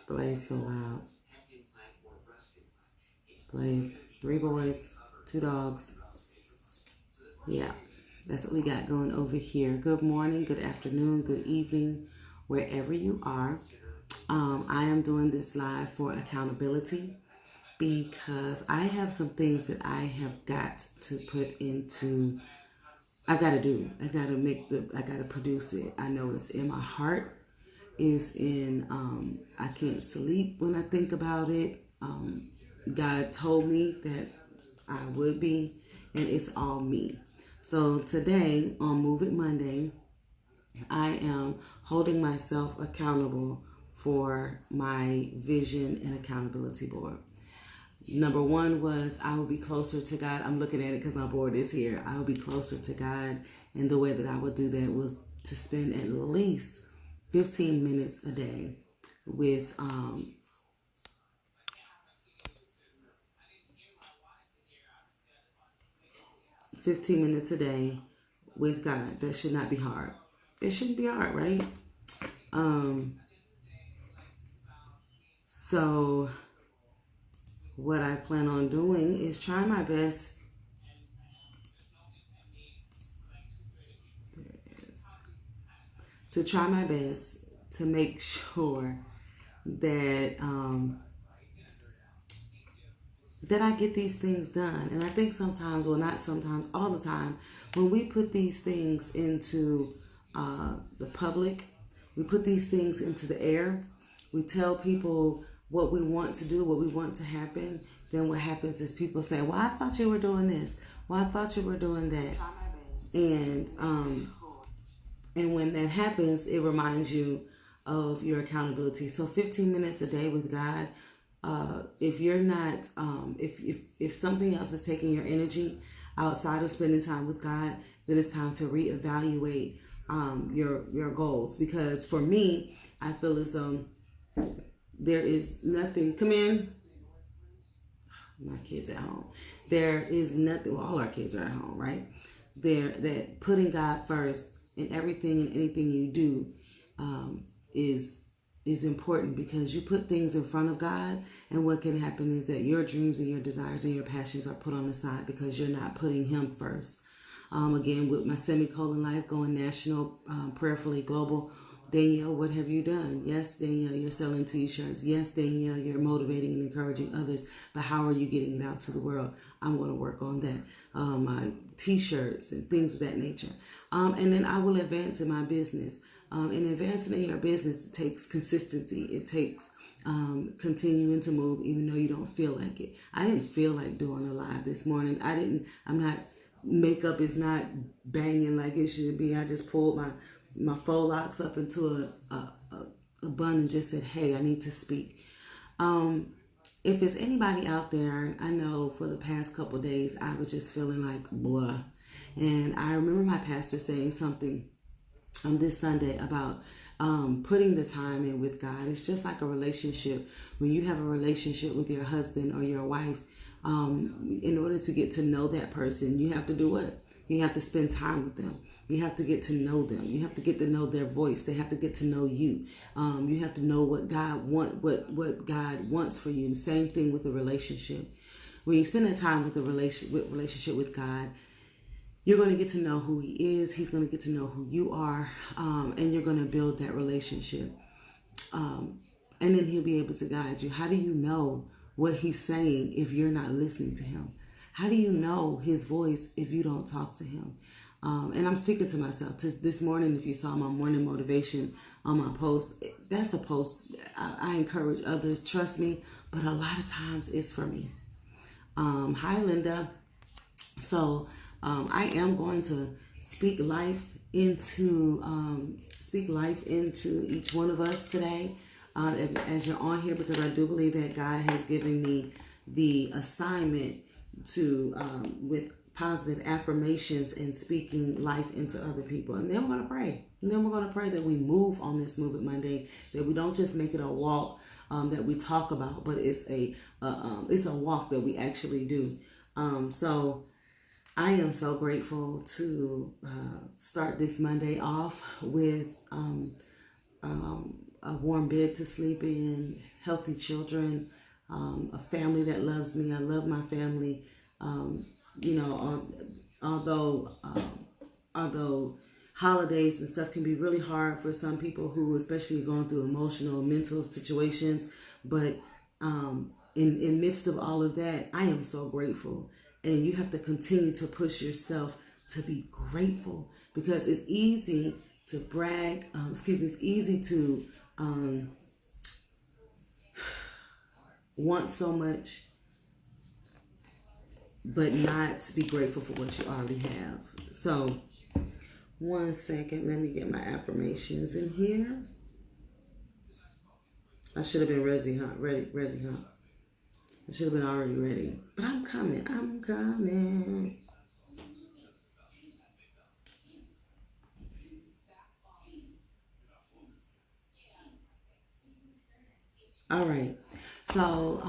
Blaze so loud. Blaze, 3 boys, 2 dogs. Yeah, that's what we got going over here. Good morning, good afternoon, good evening, wherever you are. I am doing this live for accountability because I have some things that I have got to put into. I've got to do. I got to produce it. I know it's in my heart. Is in. I can't sleep when I think about it. God told me that I would be, and it's all me. So today on Move It Monday, I am holding myself accountable for my vision and accountability board. Number 1 was I will be closer to God. I'm looking at it because my board is here. I will be closer to God. And the way that I would do that was to spend at least 15 minutes a day with 15 minutes a day with God. That should not be hard. It shouldn't be hard, right? So what I plan on doing is try my best. There it is. To try my best to make sure that that I get these things done. And I think sometimes, well, not sometimes, all the time, when we put these things into the public, we put these things into the air, we tell people what we want to do, what we want to happen, then what happens is people say, well, I thought you were doing this. Well, I thought you were doing that. And when that happens, it reminds you of your accountability. So 15 minutes a day with God. If you're not, if something else is taking your energy outside of spending time with God, then it's time to reevaluate your goals. Because for me, I feel as though there is nothing. Come in. My kids at home. There is nothing. Well, all our kids are at home, right? That putting God first in everything and anything you do is important, because you put things in front of God, and what can happen is that your dreams and your desires and your passions are put on the side because you're not putting Him first. Again, with my semicolon life going national, prayerfully global. Danielle, what have you done? Yes, Danielle, you're selling t-shirts. Yes, Danielle, you're motivating and encouraging others. But how are you getting it out to the world? I'm going to work on that. My t-shirts and things of that nature. And then I will advance in my business. In advancing in your business, it takes consistency. It takes continuing to move even though you don't feel like it. I didn't feel like doing a live this morning. Makeup is not banging like it should be. I just pulled my faux locks up into a bun and just said, hey, I need to speak. If it's anybody out there, I know for the past couple of days, I was just feeling like blah. And I remember my pastor saying something this Sunday about putting the time in with God. It's just like a relationship. When you have a relationship with your husband or your wife, in order to get to know that person, you have to do what? You have to spend time with them. You have to get to know them. You have to get to know their voice. They have to get to know you. You have to know what God what God wants for you. The same thing with a relationship. When you spend that time with relationship with God, you're going to get to know who He is. He's going to get to know who you are, and you're going to build that relationship. And then He'll be able to guide you. How do you know what He's saying if you're not listening to Him? How do you know His voice if you don't talk to Him? And I'm speaking to myself. This morning, if you saw my morning motivation on my post, that's a post. I encourage others. Trust me, but a lot of times it's for me. Hi, Linda. So I am going to speak life into each one of us today as you're on here, because I do believe that God has given me the assignment to with positive affirmations and speaking life into other people. And then we're going to pray. And then we're going to pray that we move on this Move It Monday, that we don't just make it a walk that we talk about, but it's a walk that we actually do. So I am so grateful to start this Monday off with a warm bed to sleep in, healthy children, a family that loves me. I love my family. You know, although holidays and stuff can be really hard for some people who, especially going through emotional, mental situations, but in midst of all of that, I am so grateful. And you have to continue to push yourself to be grateful, because it's easy to brag. It's easy to want so much, but not be grateful for what you already have. So, one second, let me get my affirmations in here. I should have been ready, huh? I should have been already ready. But I'm coming. All right. So,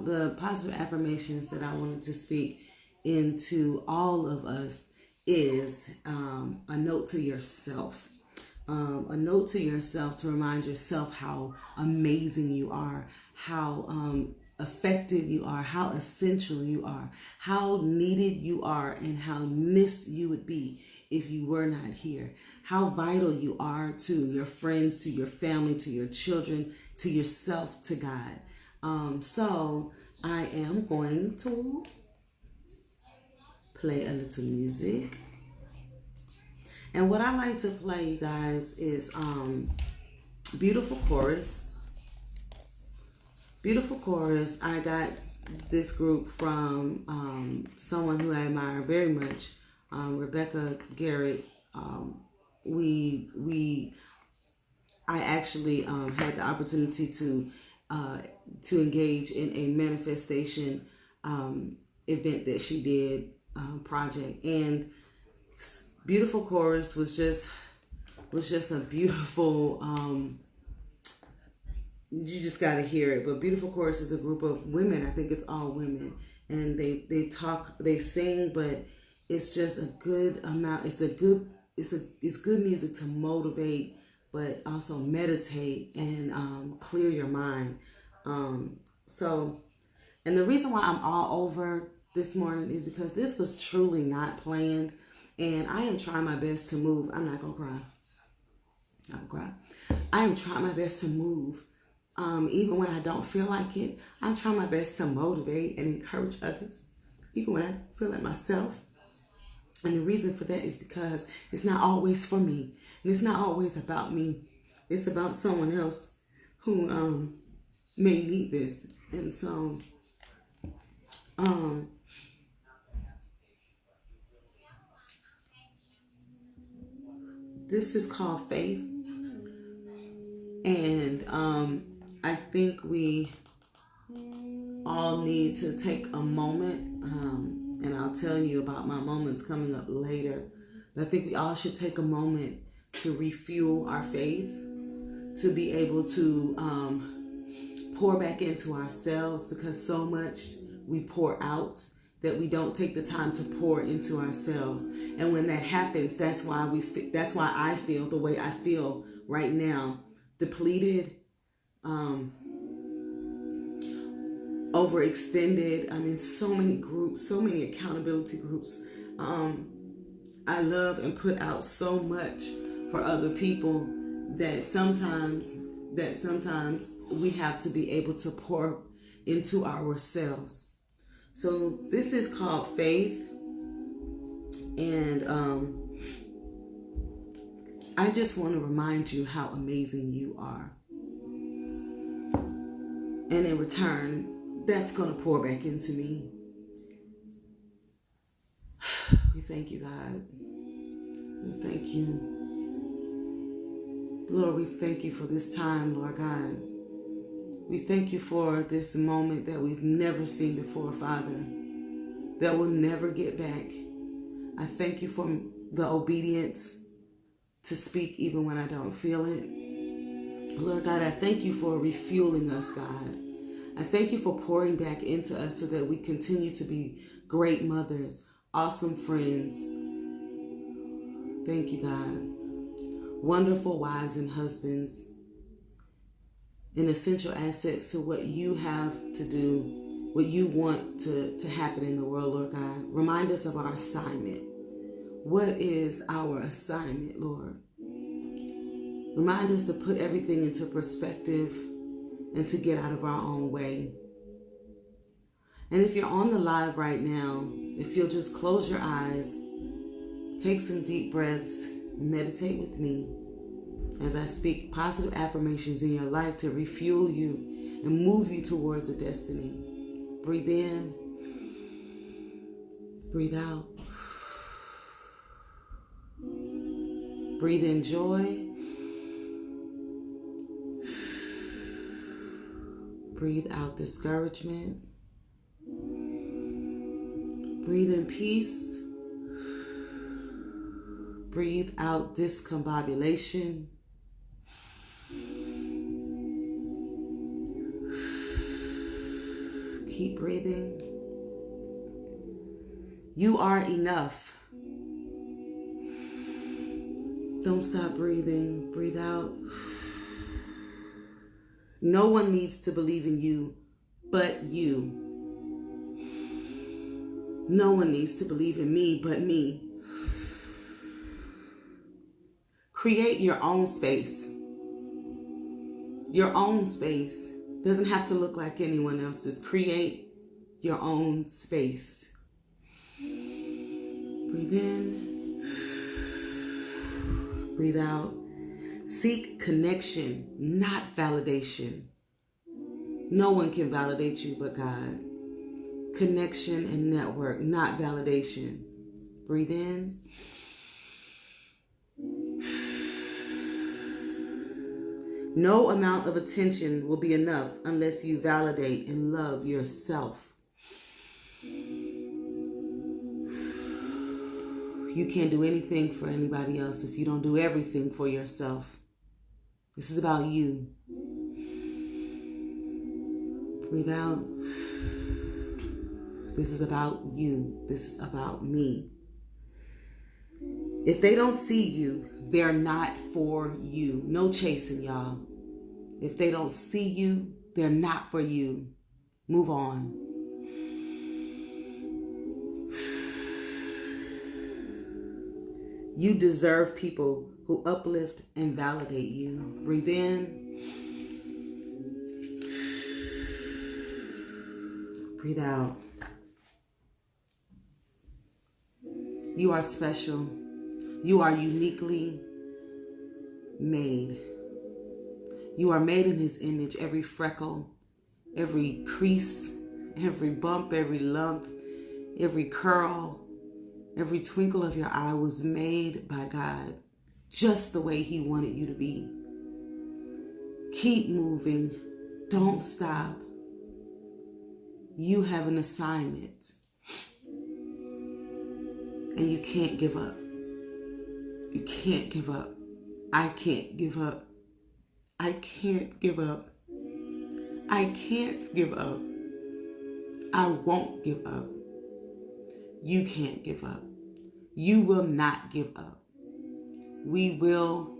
the positive affirmations that I wanted to speak into all of us is a note to yourself. A note to yourself to remind yourself how amazing you are, how effective you are, how essential you are, how needed you are, and how missed you would be if you were not here. How vital you are to your friends, to your family, to your children, to yourself, to God. So I am going to play a little music. And what I like to play, you guys, is Beautiful Chorus. Beautiful Chorus. I got this group from someone who I admire very much, Rebecca Garrett. I actually had the opportunity to engage in a manifestation event that she did, project, and Beautiful Chorus was just a beautiful. You just got to hear it. But Beautiful Chorus is a group of women. I think it's all women, and they talk, they sing, but it's just a good amount. It's good music to motivate, but also meditate and clear your mind. So, and the reason why I'm all over this morning is because this was truly not planned. And I am trying my best to move. I'm not going to cry. I'm going to cry. I am trying my best to move. Even when I don't feel like it, I'm trying my best to motivate and encourage others. Even when I feel like myself. And the reason for that is because it's not always for me. And it's not always about me. It's about someone else who may need this. And so, this is called Faith. And I think we all need to take a moment, and I'll tell you about my moments coming up later. But I think we all should take a moment to refuel our faith, to be able to pour back into ourselves, because so much we pour out that we don't take the time to pour into ourselves. And when that happens, that's why I feel the way I feel right now, depleted, overextended. I'm in so many groups, so many accountability groups. I love and put out so much for other people that sometimes we have to be able to pour into ourselves. So this is called Faith. And I just want to remind you how amazing you are. And in return, that's going to pour back into me. We thank you, God. We thank you. Lord, we thank you for this time, Lord God. We thank you for this moment that we've never seen before, Father, that we'll never get back. I thank you for the obedience to speak even when I don't feel it. Lord God, I thank you for refueling us, God. I thank you for pouring back into us so that we continue to be great mothers, awesome friends. Thank you, God. Wonderful wives and husbands. and essential assets to what you have to do, what you want to happen in the world, Lord God. Remind us of our assignment. What is our assignment, Lord? Remind us to put everything into perspective and to get out of our own way. And if you're on the live right now, if you'll just close your eyes, take some deep breaths, meditate with me as I speak positive affirmations in your life to refuel you and move you towards a destiny. Breathe in, breathe out. Breathe in joy. Breathe out discouragement. Breathe in peace. Breathe out discombobulation. Keep breathing. You are enough. Don't stop breathing. Breathe out. No one needs to believe in you but you. No one needs to believe in me but me. Create your own space. Your own space doesn't have to look like anyone else's. Create your own space. Breathe in. Breathe out. Seek connection, not validation. No one can validate you but God. Connection and network, not validation. Breathe in. No amount of attention will be enough unless you validate and love yourself. You can't do anything for anybody else if you don't do everything for yourself. This is about you. Breathe out. This is about you. This is about me. If they don't see you, they're not for you. No chasing, y'all. If they don't see you, they're not for you. Move on. You deserve people who uplift and validate you. Breathe in. Breathe out. You are special. You are uniquely made. You are made in His image. Every freckle, every crease, every bump, every lump, every curl, every twinkle of your eye was made by God just the way He wanted you to be. Keep moving. Don't stop. You have an assignment. And you can't give up. You can't give up. I can't give up. I can't give up. I can't give up. I won't give up. You can't give up. You will not give up. We will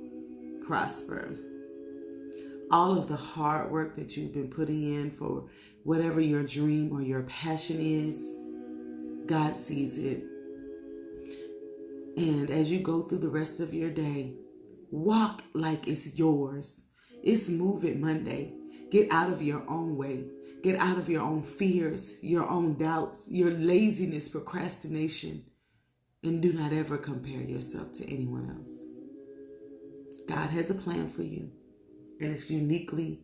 prosper. All of the hard work that you've been putting in for whatever your dream or your passion is, God sees it. And as you go through the rest of your day, walk like it's yours. It's Move It Monday. Get out of your own way. Get out of your own fears, your own doubts, your laziness, procrastination, and do not ever compare yourself to anyone else. God has a plan for you, and it's uniquely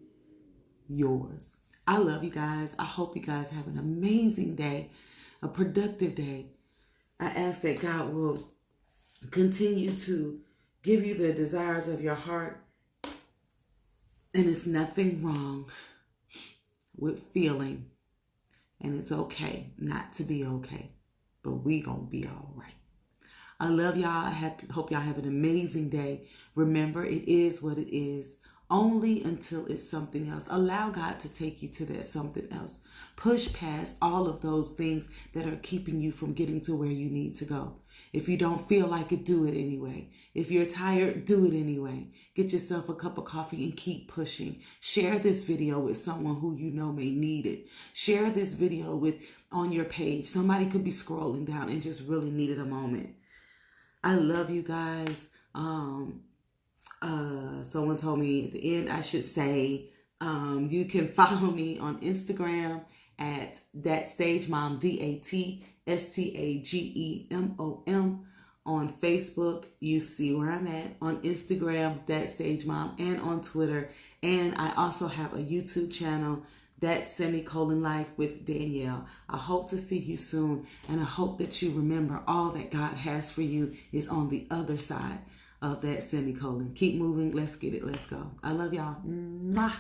yours. I love you guys. I hope you guys have an amazing day, a productive day. I ask that God will continue to give you the desires of your heart. And it's nothing wrong with feeling. And it's okay not to be okay. But we gonna be all right. I love y'all. I hope y'all have an amazing day. Remember, it is what it is. only until it's something else. Allow God to take you to that something else. Push past all of those things that are keeping you from getting to where you need to go. If you don't feel like it, do it anyway. If you're tired, do it anyway. Get yourself a cup of coffee and keep pushing. Share this video with someone who you know may need it. Share this video on your page. Somebody could be scrolling down and just really needed a moment. I love you guys. Someone told me at the end I should say you can follow me on Instagram at ThatStageMom, DATSTAGEMOM. On Facebook, you see where I'm at. On Instagram, ThatStageMom, and on Twitter. And I also have a YouTube channel, Life with Danielle. I hope to see you soon, and I hope that you remember all that God has for you is on the other side of that semicolon. Keep moving. Let's get it. Let's go. I love y'all. Mwah.